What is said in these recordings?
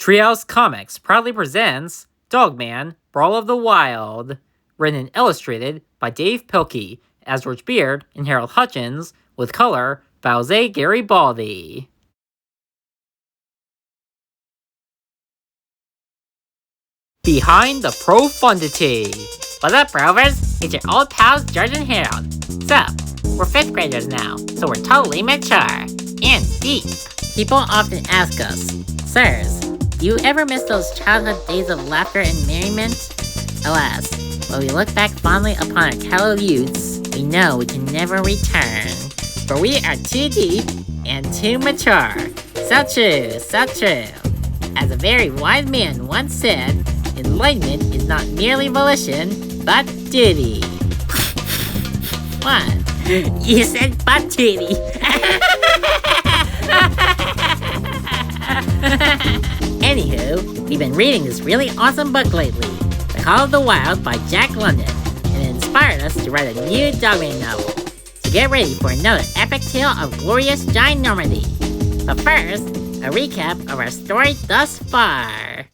Treehouse Comics proudly presents Dogman, Brawl of the Wild, written and illustrated by Dav Pilkey as George Beard and Harold Hutchins, with color by Jose Garibaldi. Behind the Profundity. What's up, Rovers? It's your old pals George and Harold. Sup? We're 5th graders now, so we're totally mature and deep. People often ask us, Sirs, do you ever miss those childhood days of laughter and merriment? Alas, when we look back fondly upon our callow youths, we know we can never return. For we are too deep and too mature. So true, so true. As a very wise man once said, enlightenment is not merely volition, but duty. What? You said but duty. Anywho, we've been reading this really awesome book lately, The Call of the Wild by Jack London, and it inspired us to write a new Dogman novel. So get ready for another epic tale of glorious ginormity. But first, a recap of our story thus far.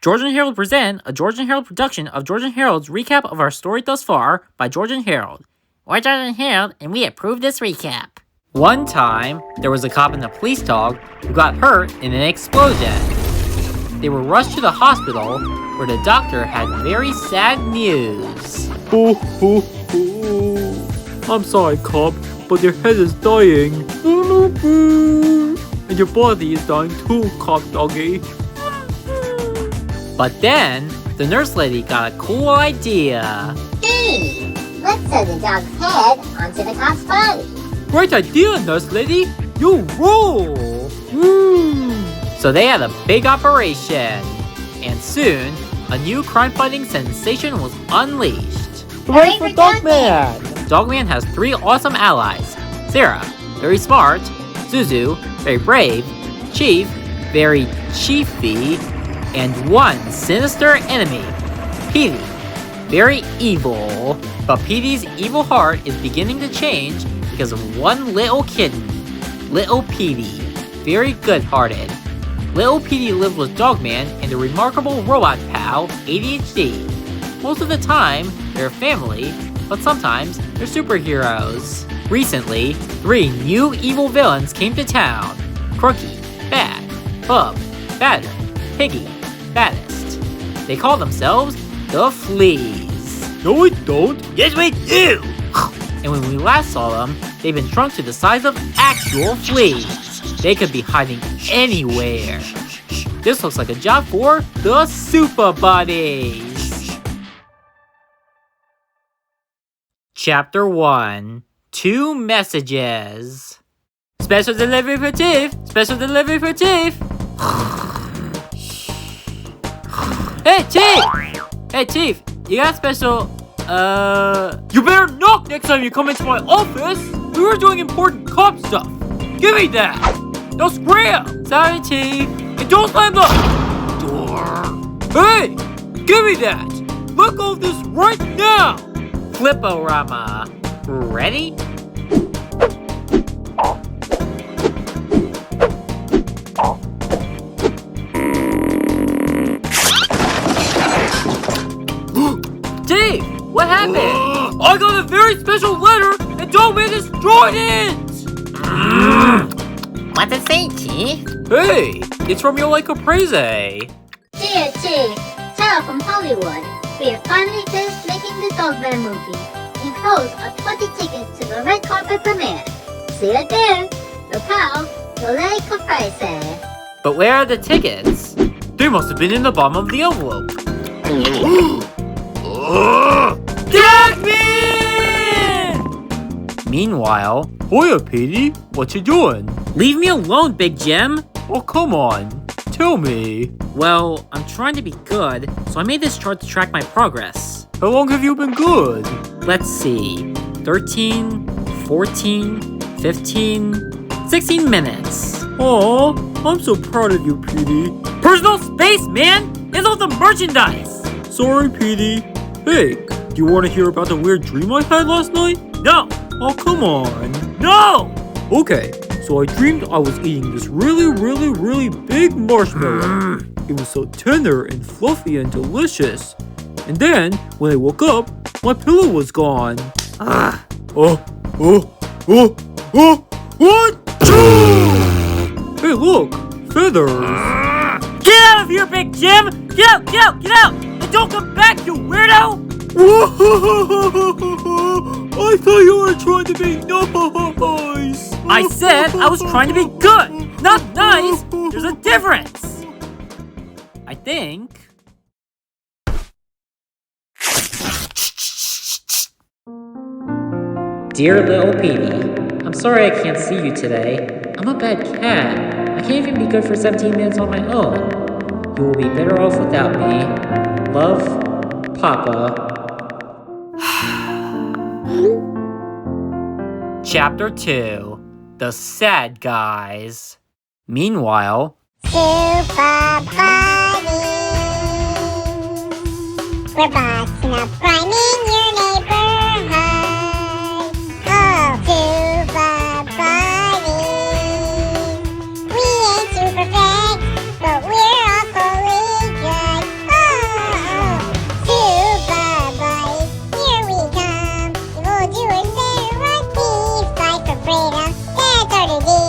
George and Harold present a George and Harold production of George and Harold's recap of our story thus far by George and Harold. We're George and Harold, and we approve this recap. One time, there was a cop and a police dog who got hurt in an explosion. They were rushed to the hospital, where the doctor had very sad news. I'm sorry, cop, but your head is dying. And your body is dying too, cop doggy. But then, the nurse lady got a cool idea. Hey, let's sew the dog's head onto the cop's body. Great idea, nurse lady. You rule. So they had a big operation. And soon, a new crime-fighting sensation was unleashed. Hooray for Dogman! Dogman has 3 awesome allies. Sarah, very smart. Zuzu, very brave. Chief, very chiefy. And one sinister enemy, Petey, very evil. But Petey's evil heart is beginning to change because of one little kitten, Little Petey, very good-hearted. Little Petey lives with Dogman and the remarkable robot pal, ADHD. Most of the time, they're a family, but sometimes they're superheroes. Recently, 3 new evil villains came to town. Crookie, Bad, Bub, Badder, Piggy, Baddest. They call themselves the Fleas. No, we don't. Yes, we do! And when we last saw them, they've been shrunk to the size of actual fleas. They could be hiding anywhere. This looks like a job for the Super Buddies. Chapter 1. 2 messages. Special delivery for Chief! Special delivery for Chief! Hey, Chief! Hey, Chief, you got special, You better knock next time you come into my office! We were doing important cop stuff! Give me that! Don't scram! Sorry, Chief! And don't slam the door! Hey! Give me that! Let go of this right now! Flip-O-Rama. Ready? Dave, what happened? I got a very special letter and Dogman destroyed it! What's it say, Chief? Hey, it's from your like Caprese. Dear Chief, Sarah from Hollywood. We are finally finished making the Dogman movie. Enclosed are 20 tickets to the red carpet premiere. See you there. The pal, the late Caprese. But where are the tickets? They must have been in the bottom of the envelope. Dogman! Meanwhile, Hoya, Petey. What you doing? leave me alone, Big Jim. Oh, come on. Tell me. Well, I'm trying to be good, so I made this chart to track my progress. How long have you been good? Let's see, 13, 14, 15, 16 minutes. Aw, I'm so proud of you, Petey. Personal space, man! It's all the merchandise! Sorry, Petey. Hey, do you want to hear about the weird dream I had last night? No! Oh, come on. No! Okay, So I dreamed I was eating this really big marshmallow. It was so tender and fluffy and delicious. And then, when I woke up, my pillow was gone. What? Hey, look! Feathers! Get out of here, Big Jim! Get out! And don't come back, you weirdo! I thought you were trying to be nice! I said I was trying to be good, not nice! There's a difference! I think... Dear little Petey, I'm sorry I can't see you today. I'm a bad cat. I can't even be good for 17 minutes on my own. You will be better off without me. Love, Papa. Chapter 2. The Sad Guys. Meanwhile... Super Buddies. We're busting up crime in your neighborhood. Oh, Super Buddies. We ain't super perfect, but we're awfully good. Oh, Super Buddies, here we come. We'll do it there, rugby, fight for freedom. That's our duty.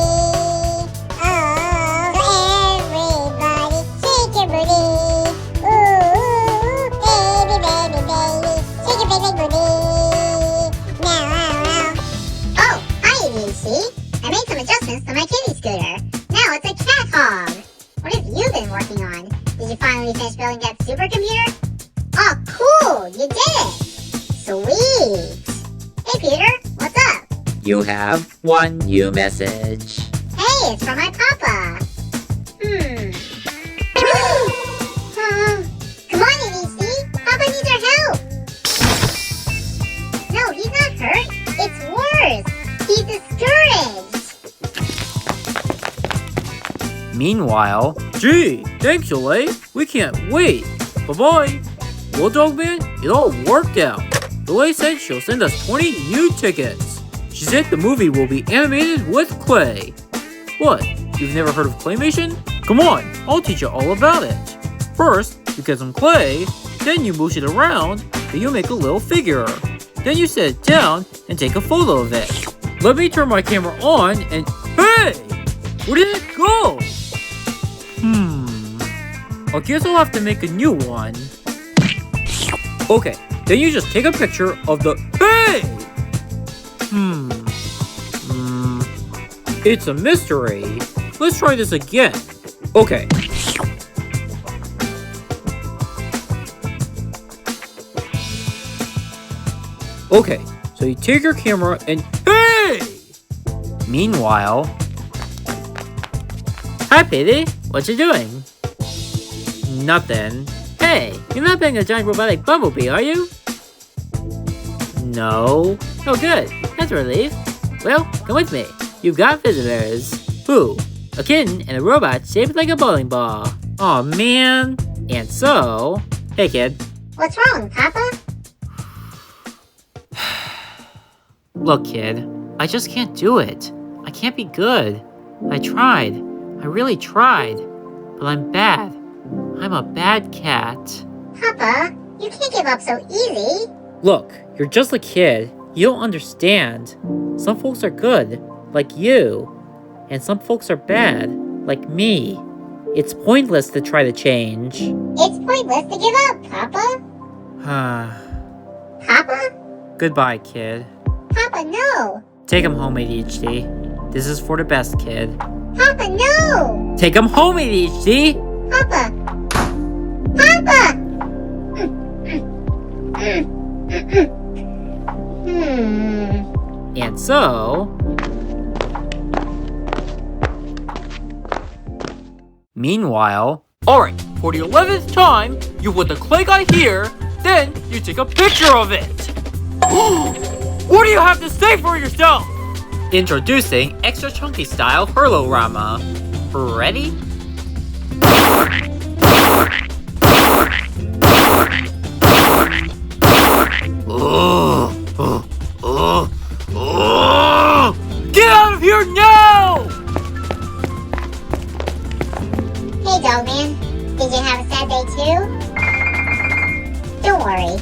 To my kitty scooter. Now it's a cat hog. What have you been working on? Did you finally finish building that supercomputer? Oh, cool! You did it! Sweet! Hey, Peter, what's up? You have one new message. Hey, it's from my papa. Come on, EDC. Papa needs our help. No, he's not hurt. It's worse. He's discouraged. Meanwhile... Gee, thanks, Aloud. We can't wait. Bye-bye. Well, Dogman, it all worked out. Aloud said she'll send us 20 new tickets. She said the movie will be animated with clay. What? You've never heard of claymation? Come on, I'll teach you all about it. First, you get some clay, then you mush it around, then you make a little figure. Then you set it down and take a photo of it. Let me turn my camera on and... Hey! Where did it go? I guess I'll have to make a new one. Okay, then you just take a picture of the... Hey! It's a mystery. Let's try this again. Okay. Okay, so you take your camera and... Hey! Meanwhile... Hi, Petey. What you doing? Nothing. Hey, you're not being a giant robotic bumblebee, are you? No. Oh, good. That's a relief. Well, come with me. You've got visitors. Who? A kitten and a robot shaped like a bowling ball. Aw, man. And so... Hey, kid. What's wrong, Papa? Look, kid. I just can't do it. I can't be good. I tried. I really tried. But I'm bad. I'm a bad cat. Papa, you can't give up so easy. Look, you're just a kid. You don't understand. Some folks are good, like you. And some folks are bad, like me. It's pointless to try to change. It's pointless to give up, Papa. Papa? Goodbye, kid. Papa, no. Take him home, ADHD. This is for the best, kid. Papa, no. Take him home, ADHD! Papa. Papa! And so... Meanwhile... Alright, for the 11th time, you put the clay guy here, then you take a picture of it. What do you have to say for yourself? Introducing Extra Chunky Style Hurlorama. Ready? Get out of here now! Did you have a sad day too? Don't worry.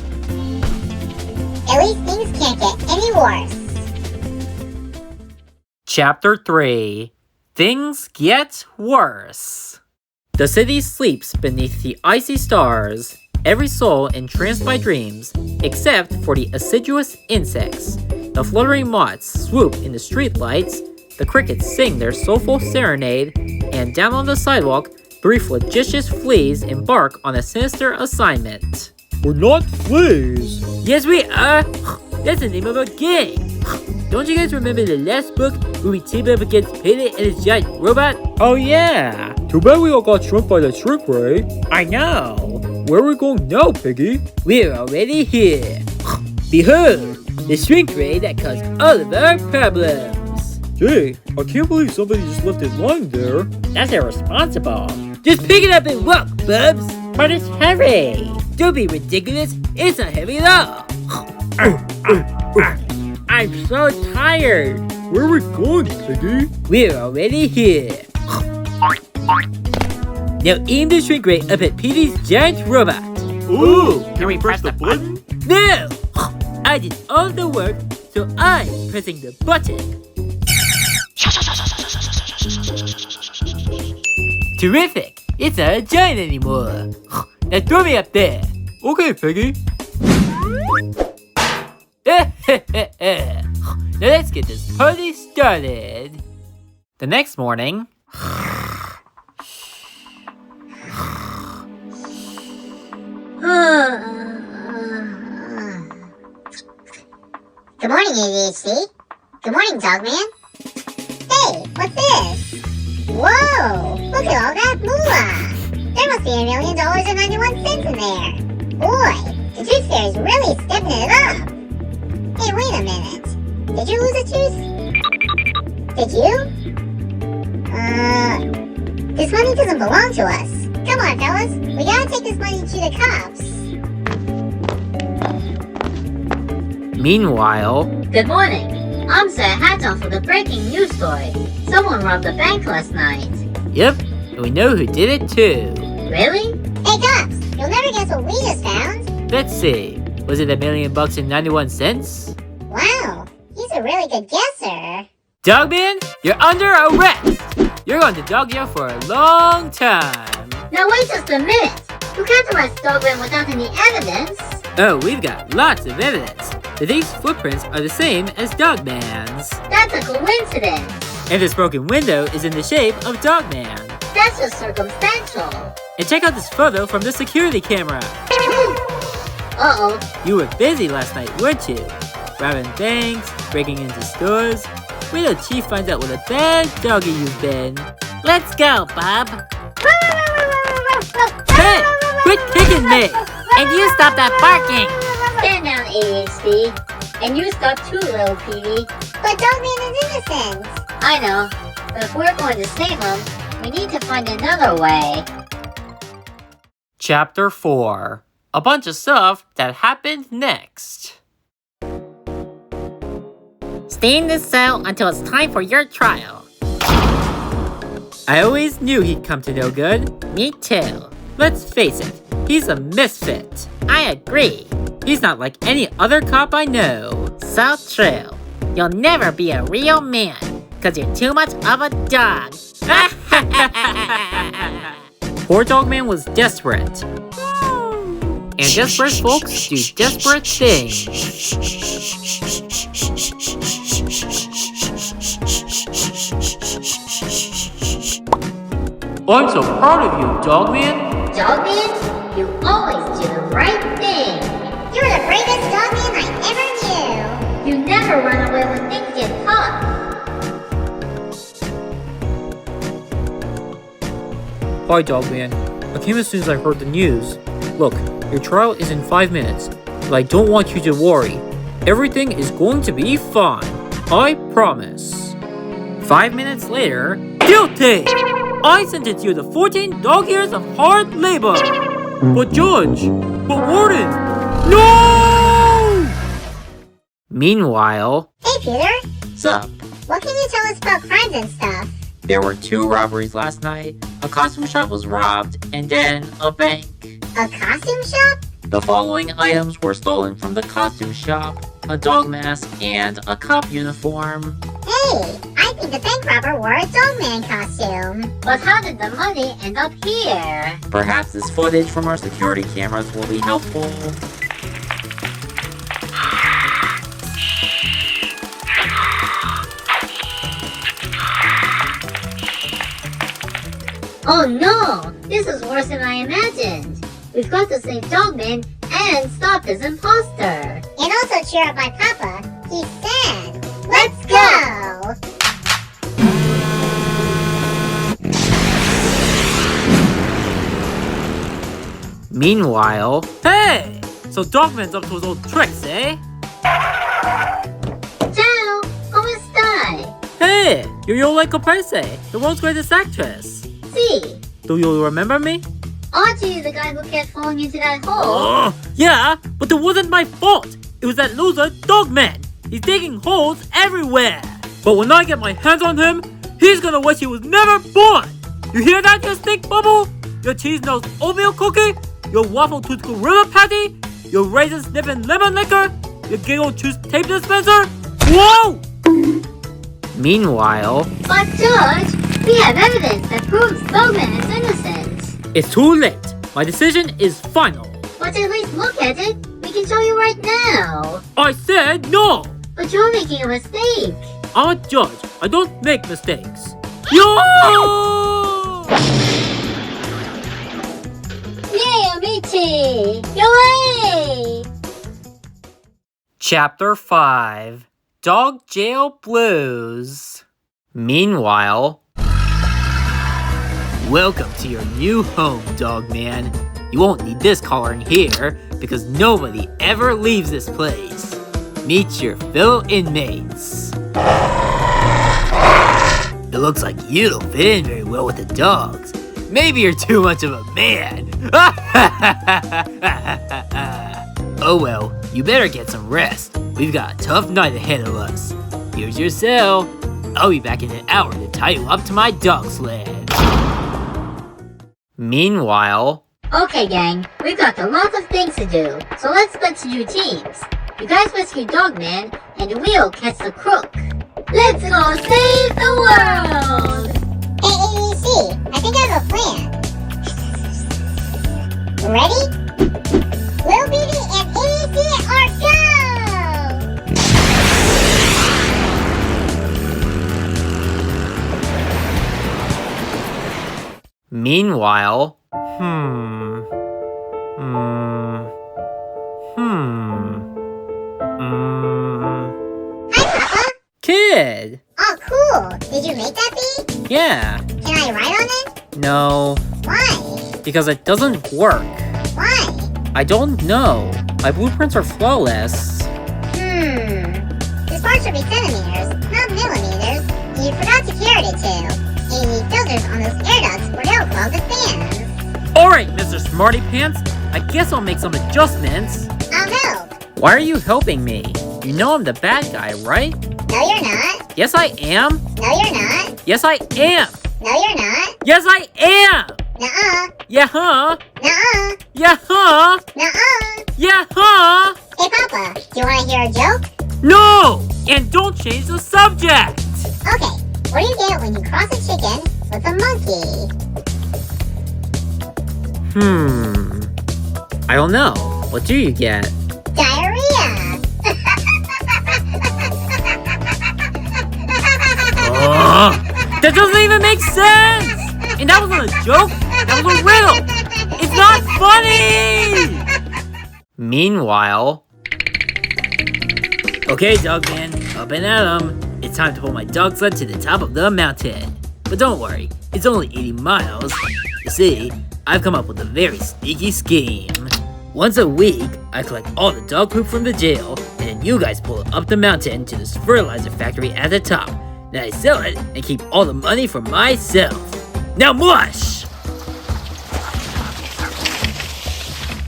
At least things can't get any worse. Chapter 3. Things Get Worse. The city sleeps beneath the icy stars, every soul entranced by dreams, except for the assiduous insects. The fluttering moths swoop in the streetlights, the crickets sing their soulful serenade, and down on the sidewalk, 3 flagitious fleas embark on a sinister assignment. We're not fleas. Yes, we are! That's the name of a game! Don't you guys remember the last book where we teamed up against Payday and his giant robot? Oh yeah! Too bad we all got shrimped by the Shrink-Ray. I know! Where are we going now, Piggy? We're already here! Behold! The Shrink-Ray that caused all of our problems! Gee, I can't believe somebody just left it lying there. That's irresponsible! Just pick it up and walk, Bubs! But it's heavy! Don't be ridiculous! It's not heavy at all! I'm so tired! Where are we going, Piggy? We're already here! Now aim the Shrink-Ray up at Petey's giant robot! Ooh! Can we press the button? No! I did all the work, so I'm pressing the button! Terrific! It's not a giant anymore! Now throw me up there! Okay, Piggy. Now let's get this party started! The next morning... Good morning, ADHD. Good morning, Dogman. Hey, what's this? Whoa, look at all that moolah. There must be $1,000,000.91 in there. Boy, the Tooth Fairy's really stepping it up. Hey, wait a minute. Did you lose a tooth? Did you? This money doesn't belong to us. Come on, fellas. We gotta take this money to the cops. Meanwhile... Good morning. I'm Sir Hatoff for the breaking news story. Someone robbed the bank last night. Yep, and we know who did it too. Really? Hey, cops. You'll never guess what we just found. Let's see. Was it $1,000,000.91? Wow, he's a really good guesser. Dogman, you're under arrest! You're going to dog jail for a long time. Now wait just a minute. You can't arrest Dogman without any evidence. Oh, we've got lots of evidence. The thief's footprints are the same as Dogman's. That's a coincidence. And this broken window is in the shape of Dogman. That's just circumstantial. And check out this photo from the security camera. Uh-oh. You were busy last night, weren't you? Robbing banks, breaking into stores. Wait till Chief finds out what a bad doggy you've been. Let's go, Bob. Hey, quit kicking me! And you stop that barking! Stand down, ADHD. And you stop too, little Petey. But Dogman is innocent. I know. But if we're going to save him, we need to find another way. Chapter 4. A bunch of stuff that happened next. Stay in this cell until it's time for your trial. I always knew he'd come to no good. Me too. Let's face it, he's a misfit. I agree. He's not like any other cop I know. So true. You'll never be a real man, cause you're too much of a dog. Poor Dogman was desperate. And desperate folks do desperate things. I'm so proud of you, Dogman. Dogman, you always do the right thing. You're the bravest Dogman I ever knew. You never run away when things get tough. Hi, Dogman. I came as soon as I heard the news. Look, your trial is in 5 minutes, but I don't want you to worry. Everything is going to be fine. I promise. 5 minutes later, guilty! I sentence you to 14 dog years of hard labor! But Judge! But Warden! No! Meanwhile... Hey, Peter. Sup? What can you tell us about crimes and stuff? There were 2 robberies last night. A costume shop was robbed, and then a bank. A costume shop? The following items were stolen from the costume shop: a dog mask and a cop uniform. Hey, I think the bank robber wore a dogman costume. But how did the money end up here? Perhaps this footage from our security cameras will be helpful. Oh no! This is worse than I imagined. We've got to save Dogman and stop this imposter. And also cheer up my papa. He said, let's go! Meanwhile, hey! So Dogman's up to his old tricks, eh? Ciao! ¿Cómo estás? Hey! You're Yolanda Caprese, the world's greatest actress. See, Do you remember me? aren't you the guy who kept falling into that hole? Oh, yeah, but it wasn't my fault. It was that loser Dogman. He's digging holes everywhere. But when I get my hands on him, he's gonna wish he was never born. You hear that, you stink bubble? Your cheese-nosed oatmeal cookie? Your waffle-toothed gorilla patty? Your raisin-sniffing lemon liquor? Your giggle-juice tape dispenser? Whoa! Meanwhile, But Judge, we have evidence that proves Dogman is innocent. it's too late. My decision is final. But at least look at it. We can show you right now. I said no! But you're making a mistake. I'm a judge. I don't make mistakes. Yo! Yay, amici! Yay! Chapter 5 Dog Jail Blues. Meanwhile, welcome to your new home, Dogman. You won't need this collar in here because nobody ever leaves this place. Meet your fellow inmates. It looks like you don't fit in very well with the dogs. Maybe you're too much of a man. Oh well, you better get some rest. We've got a tough night ahead of us. Here's your cell. I'll be back in an hour to tie you up to my dog sled. Meanwhile, Okay, gang, we've got a lot of things to do, so let's split to 2 teams. You guys rescue Dogman, and we'll catch the crook. Let's go save the world! Hey, ADC, I think I have a plan. Ready? Lil BB and ADC are go! meanwhile, Hi, Papa. Kid! Oh, cool. Did you make that bee? Yeah, Can I ride on it? no, Why? because it doesn't work. Why? I don't know. My blueprints are flawless. This part should be centimeters, not millimeters. You forgot to carry it too. And you need filters on those air ducts or they'll clog the fans. Alright, Mr. Smarty Pants, I guess I'll make some adjustments. I'll help. Why are you helping me? You know I'm the bad guy, right? No, you're not. Yes, I am. No, you're not. Yes, I am. No, you're not. Yes, I am. Nuh-uh. Yeah, huh? Nuh-uh. Yeah, huh? Nuh-uh. Yeah, huh? Hey, Papa, do you want to hear a joke? No! And don't change the subject! Okay, what do you get when you cross a chicken with a monkey? I don't know. What do you get? Diarrhea. That doesn't even make sense! And that wasn't a joke, that was a riddle! It's not funny! Meanwhile... Okay, Dogman, up and at 'em. It's time to pull my dog sled to the top of the mountain. But don't worry, it's only 80 miles. You see, I've come up with a very sneaky scheme. Once a week, I collect all the dog poop from the jail, and then you guys pull it up the mountain to this fertilizer factory at the top. Then I sell it and keep all the money for myself. Now mush!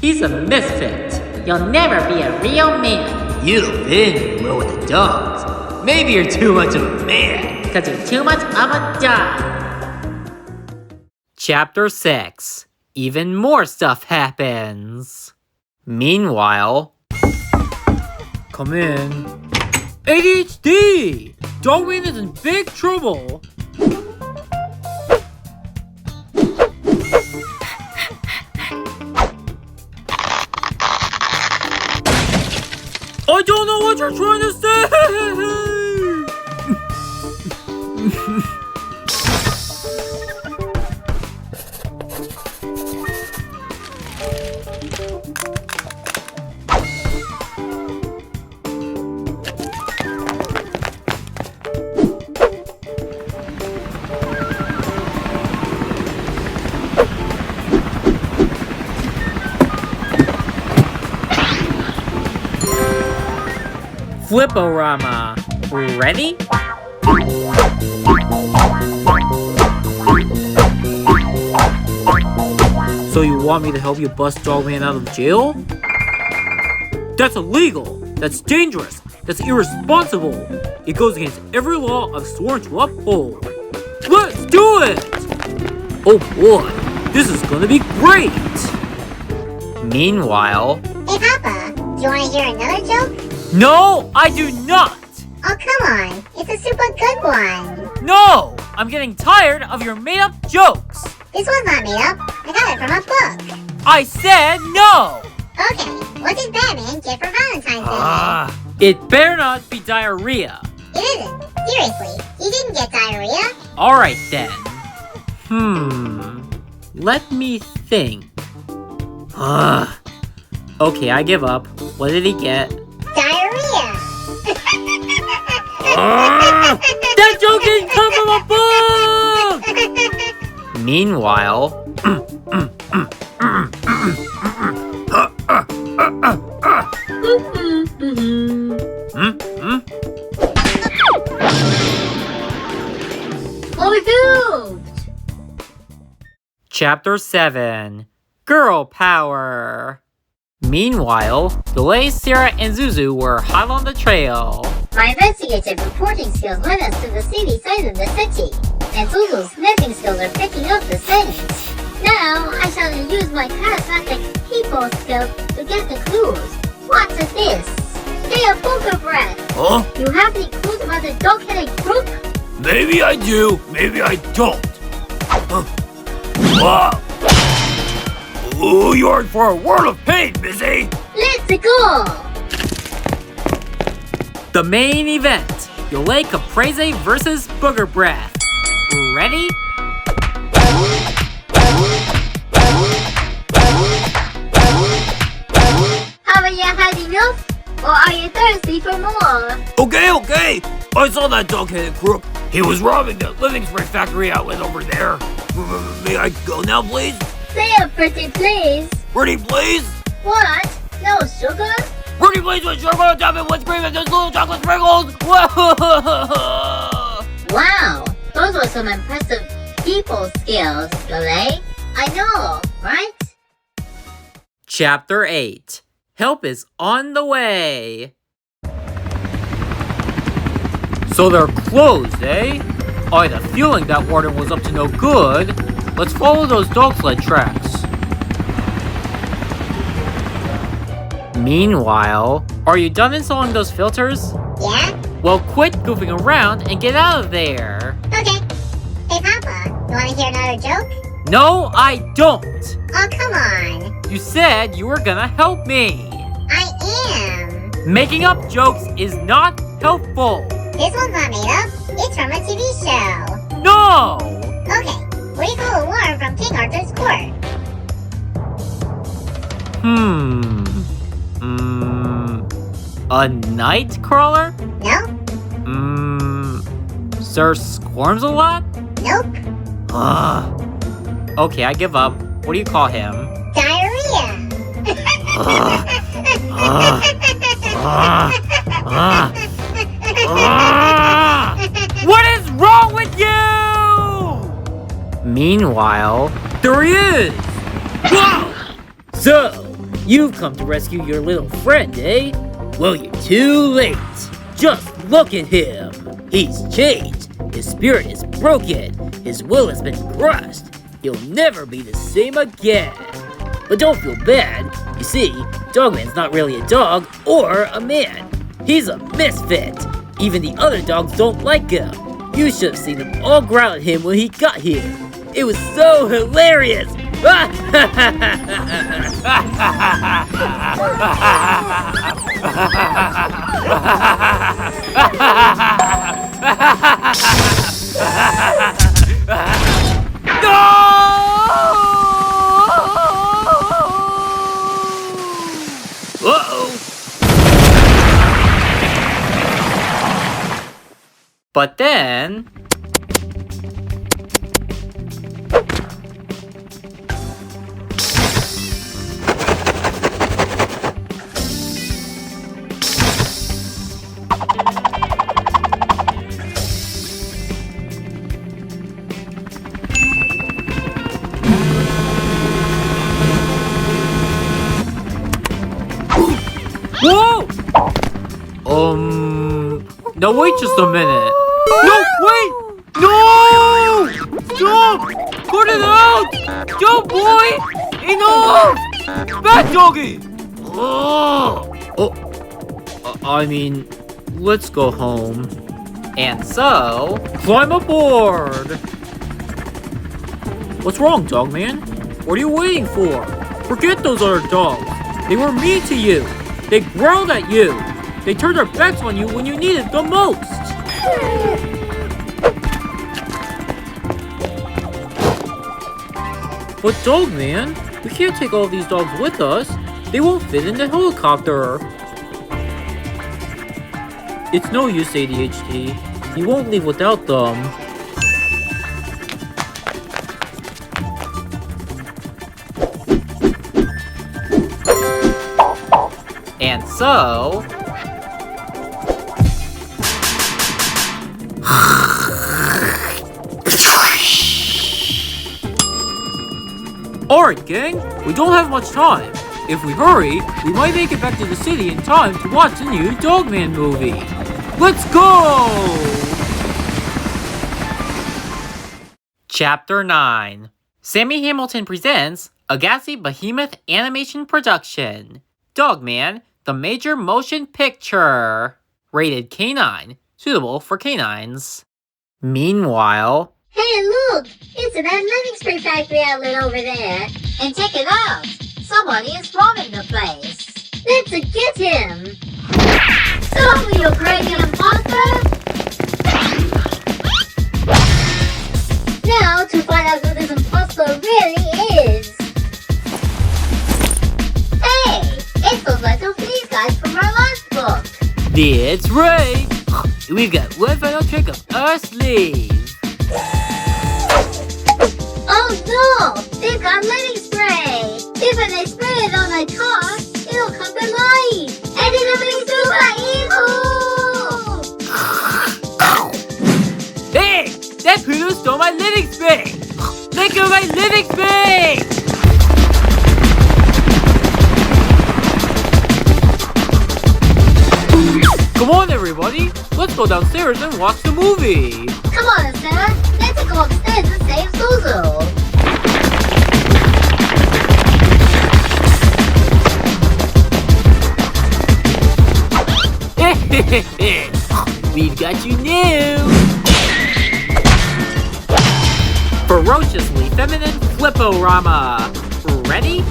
He's a misfit. You'll never be a real man. You don't fit in very well with the dogs. Maybe you're too much of a man. because you're too much of a dog. Chapter 6. Even more stuff happens. Meanwhile... Come in. ADHD! Dogman is in big trouble. I don't know what you're trying to say! Fliporama. Ready? So you want me to help you bust Dogman out of jail? That's illegal. That's dangerous. That's irresponsible. It goes against every law I've sworn to uphold. Let's do it! Oh boy, this is gonna be great! Meanwhile... Hey, Papa, do you want to hear another joke? No, I do not! Oh, come on. It's a super good one. No! I'm getting tired of your made-up jokes! This one's not made up. I got it from a book. I said no! Okay, what did Batman get for Valentine's Day? It better not be diarrhea. It isn't. Seriously, he didn't get diarrhea. Alright then. Let me think. Okay, I give up. What did he get? Diarrhea. That joke didn't come from a book! Meanwhile... Overcooked. Chapter 7. Girl Power. Meanwhile, Delay, C-Ret, and Zuzu were hot on the trail. My investigative reporting skills led us to the seedy side of the city, and Zuzu's sniffing skills are picking up the scent. Now, I shall use my charismatic people skills to get the clues. What's this? Hey, a poker breath. Huh? You have any clues about the dog-headed crook? Maybe I do, maybe I don't. Wow. Ooh, you're in for a world of pain, Missy! Let's go! The main event. Yole Caprese versus Booger Breath. Ready? Haven't you had enough? Or are you thirsty for more? Okay. I saw that dog-headed crook. He was robbing the living spray factory outlet over there. May I go now, please? Say a pretty please. Pretty please? What? No sugar? Pretty please with sugar, top and whipped cream and those little chocolate sprinkles. Whoa! Wow, those were some impressive people skills, Delay. I know, right? Chapter 8. Help is on the way. So they're closed, eh? I had a feeling that warden was up to no good. Let's follow those dog sled tracks. Meanwhile, are you done installing those filters? Yeah? Well, quit goofing around and get out of there. Okay. Hey, Papa, you want to hear another joke? No, I don't. Oh, come on. You said you were gonna help me. I am. Making up jokes is not helpful. This one's not made up. It's from a TV show. No! Okay, what do you call a worm from King Arthur's court? A night crawler? No? Sir Squirms a lot? Nope. Okay, I give up. What do you call him? Diarrhea. What is wrong with you? Meanwhile, There he is! wow! So, you've come to rescue your little friend, eh? Well, you're too late. Just look at him. He's changed. His spirit is broken. His will has been crushed. He'll never be the same again. But don't feel bad. You see, Dogman's not really a dog or a man. He's a misfit. Even the other dogs don't like him. You should have seen them all growl at him when he got here. It was so hilarious. But then... Whoa! Now wait just a minute. No, wait! No! Stop! Cut it out! Stop, boy! Enough! Bad doggy! I mean, let's go home. And so, climb aboard! What's wrong, Dogman? What are you waiting for? Forget those other dogs. They were mean to you. They growled at you. They turned their backs on you when you needed the most. But Dogman, we can't take all these dogs with us. They won't fit in the helicopter. It's no use, ADHD. You won't leave without them. And so... Alright, gang, we don't have much time. If we hurry, we might make it back to the city in time to watch the new Dogman movie. Let's go! Chapter 9. Sammy Hamilton presents a Gassy Behemoth animation production. Dogman, the major motion picture. Rated K9, suitable for canines. Meanwhile... Hey, look! It's that living spray factory outlet over there. And check it out! Somebody is robbing the place. Let's get him! Stop me, you crazy imposter! Now, to find out who this imposter really is. Hey! It's those little fleas guys from our last book. That's right! We've got one final trick up our sleeve. Oh no! They've got living spray! If they spray it on a car, it'll come to life! And it'll be super evil! Hey! That poodle stole my living spray! Let go of my living spray! Come on, everybody! Let's go downstairs and watch the movie! Come on, Sarah! Let's go upstairs and save Suzu! We've got you new! Ferociously feminine Flipporama! Ready?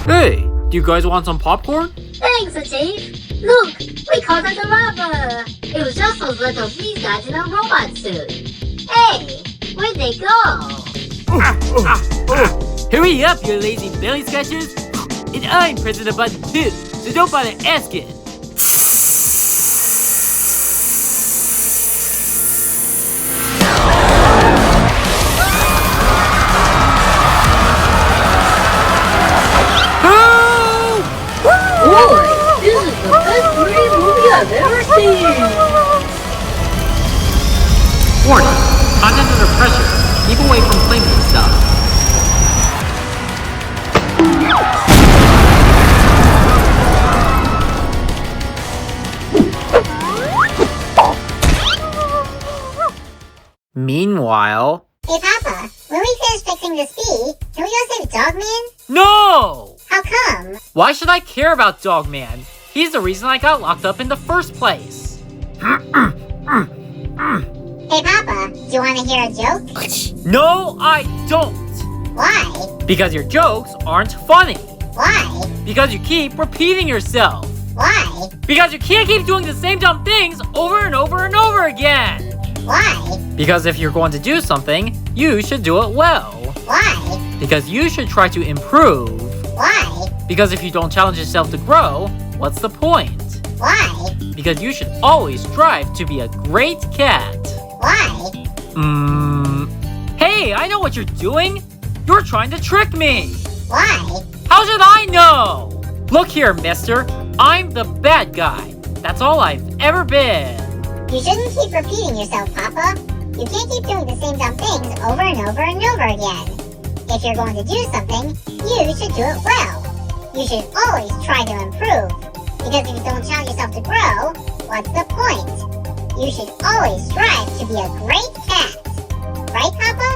Hey, do you guys want some popcorn? Thanks, Chief! Look! We caught the robber! It was just those little fleas guys in a robot suit! Hey! Where'd they go? Hurry up, you lazy belly scratchers! And I'm President Button too, so don't bother asking! Boy, this is the best 3D movie I've ever seen! Warning! Content under pressure. Keep away from claiming stuff. Meanwhile... Hey, Papa, when we finish fixing this bee, can we go save Dogman? No! How come? Why should I care about Dogman? He's the reason I got locked up in the first place. Hey, Papa, do you want to hear a joke? No, I don't. Why? Because your jokes aren't funny. Why? Because you keep repeating yourself. Why? Because you can't keep doing the same dumb things over and over and over again. Why? Because if you're going to do something, you should do it well. Why? Because you should try to improve. Why? Because if you don't challenge yourself to grow, what's the point? Why? Because you should always strive to be a great cat. Why? Hey, I know what you're doing. You're trying to trick me. Why? How should I know? Look here, mister. I'm the bad guy. That's all I've ever been. You shouldn't keep repeating yourself, Papa. You can't keep doing the same dumb things over and over and over again. If you're going to do something, you should do it well. You should always try to improve. Because if you don't challenge yourself to grow, what's the point? You should always strive to be a great cat. Right, Papa?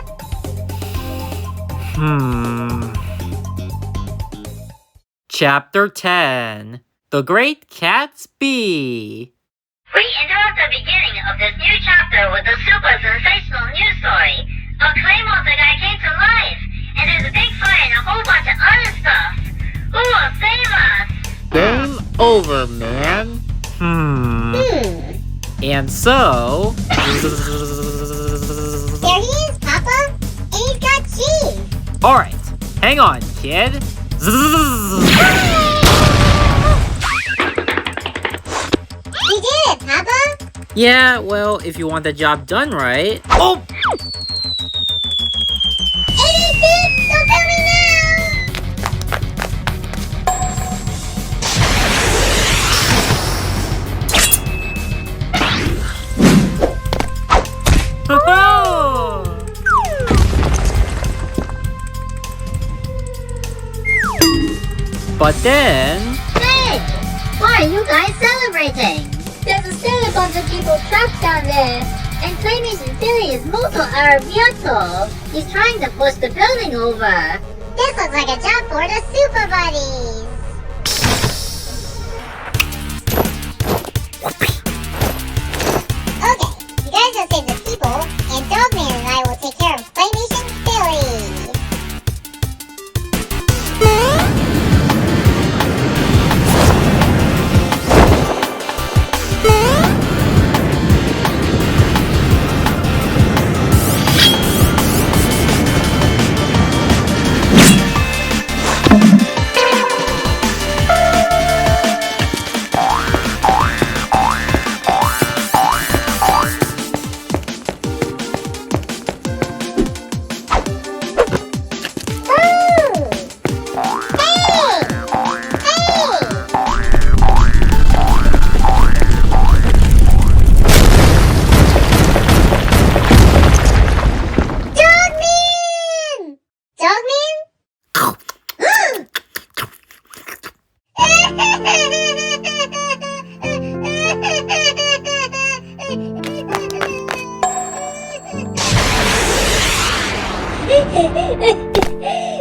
Chapter 10. The Great Gatsby. We interrupt the beginning of this new chapter with a super sensational news story. A clay monster guy came to life, and there's a big fire and a whole bunch of other stuff. Who will save us? Game over, man. And so... There he is, Papa. And he's got cheese. Alright, hang on, kid. You did it, Papa. Yeah, well, if you want the job done right... Oh! ABC, don't tell me now. But then... Hey! Why are you guys celebrating? There's still a bunch of people trapped down there, and Claymation Philly is molto arrabbiato. He's trying to push the building over. This looks like a job for the Super Buddies. Okay, you guys go save the people, and Dogman and I will take care of Claymation Philly.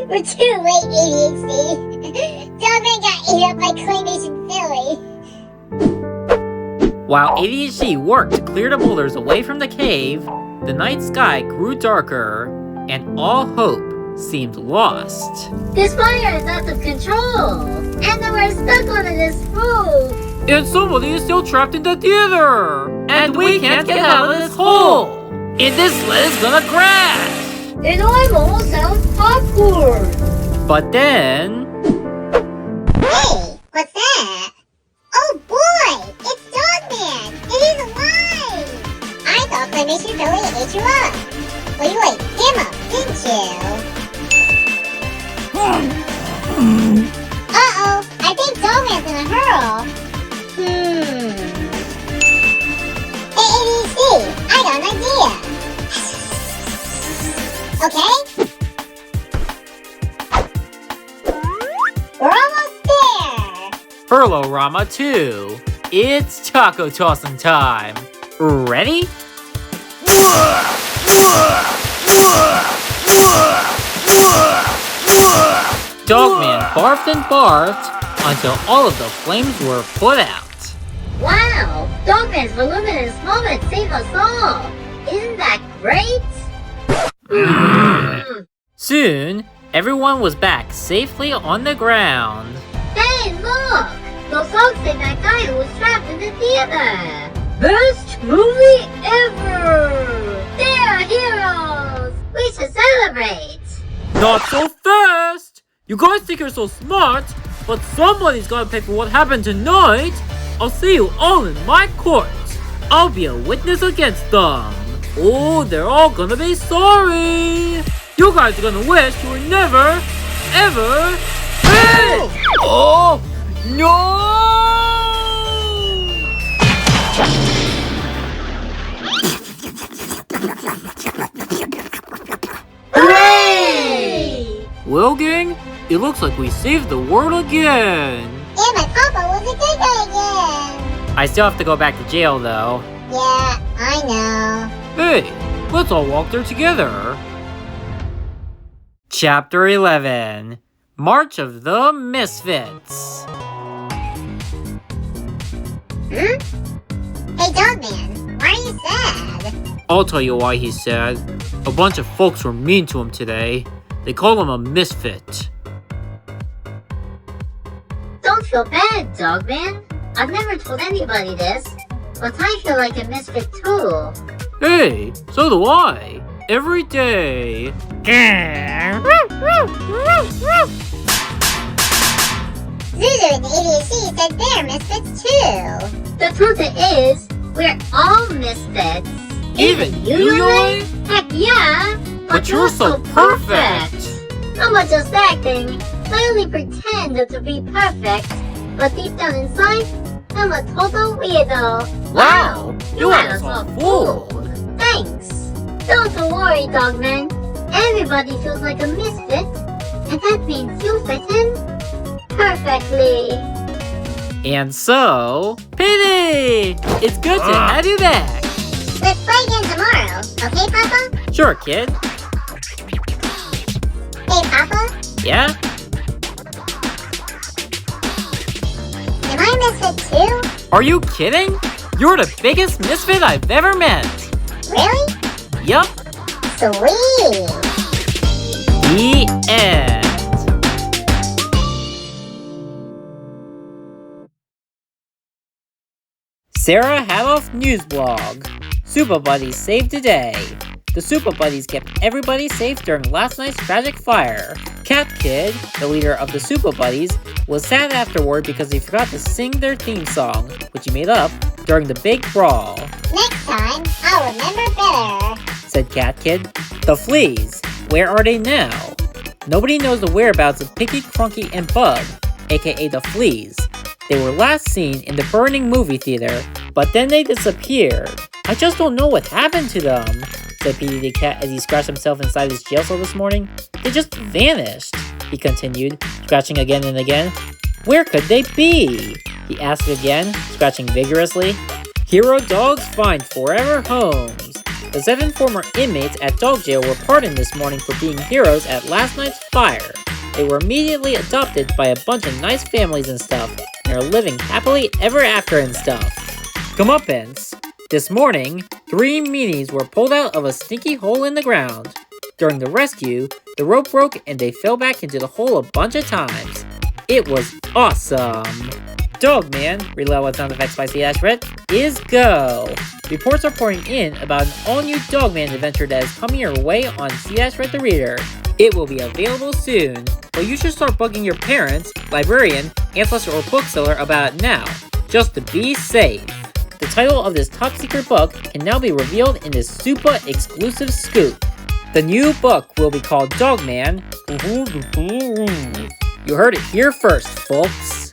We're too late, ADHD. Dogman got ate up by Claymation Philly. While ADHD worked to clear the boulders away from the cave, the night sky grew darker, and all hope seemed lost. This fire is out of control, and then we're stuck on this roof. And somebody is still trapped in the theater! And we can't get out of this hole! And this sled is gonna crash! And I'm almost out of popcorn. But then... Hey, what's that? Oh boy, it's Dogman, and he's alive! I thought Claymation Philly ate you up. Well, you ate him up, didn't you? Uh-oh, I think Dogman's in a hurl. Hey, ADC, I got an idea. Okay? We're almost there! Furlow-Rama 2. It's taco tossing time. Ready? barfed and barfed until all of the flames were put out. Wow! Dogman's voluminous moment saved us all! Isn't that great? Soon, everyone was back safely on the ground. Hey, look! Those dogs saved that guy who was trapped in the theater! Best movie ever! They are heroes! We should celebrate! Not so fast! You guys think you're so smart, but somebody's gotta pay for what happened tonight! I'll see you all in my court! I'll be a witness against them! Oh, they're all gonna be sorry! You guys are gonna wish you were never, ever, hit! Oh, no! Hooray! Well, gang, it looks like we saved the world again! And my papa was a good guy again! I still have to go back to jail, though. Yeah, I know. Hey, let's all walk there together! Chapter 11. March of the Misfits. Hey, Dogman, why are you sad? I'll tell you why he's sad. A bunch of folks were mean to him today. They called him a misfit. Don't feel bad, Dogman. I've never told anybody this, but I feel like a misfit too. Hey, so do I. Every day. Zuzu and the ADHD said they're misfits too. The truth is, we're all misfits. Even you, Yoy? Heck yeah! But you're so perfect. I'm not just acting. I only pretend to be perfect, but deep down inside, I'm a total weirdo. Wow, you had us all fooled. Thanks. Don't worry, Dogman. Everybody feels like a misfit, and that means you fit in perfectly. And so, Pity! It's good to have you back. Let's play again tomorrow, okay, Papa? Sure, kid. Hey, Papa? Yeah? Am I a misfit too? Are you kidding? You're the biggest misfit I've ever met. Really? Yup. Sweet. The end. Sarah Hatoff News Blog. Super Buddies saved the day. The Super Buddies kept everybody safe during last night's tragic fire. Cat Kid, the leader of the Super Buddies, was sad afterward because he forgot to sing their theme song, which he made up during the big brawl. Next time, I'll remember better. Said Cat Kid. The Fleas, where are they now? Nobody knows the whereabouts of Picky, Crunky, and Bug, aka the Fleas. They were last seen in the burning movie theater, but then they disappeared. I just don't know what happened to them, said Petey the Cat as he scratched himself inside his jail cell this morning. They just vanished, he continued, scratching again and again. Where could they be? He asked again, scratching vigorously. Hero dogs find forever homes. The 7 former inmates at dog jail were pardoned this morning for being heroes at last night's fire. They were immediately adopted by a bunch of nice families and stuff, and are living happily ever after and stuff. Comeuppance. This morning, 3 meanies were pulled out of a stinky hole in the ground. During the rescue, the rope broke and they fell back into the hole a bunch of times. It was awesome! Dogman, reload with sound effects by C-Ret, is go! Reports are pouring in about an all-new Dogman adventure that is coming your way on C-Ret the Reader. It will be available soon, but you should start bugging your parents, librarian, ancestor, or bookseller about it now, just to be safe. The title of this top-secret book can now be revealed in this super exclusive scoop. The new book will be called Dogman. You heard it here first, folks.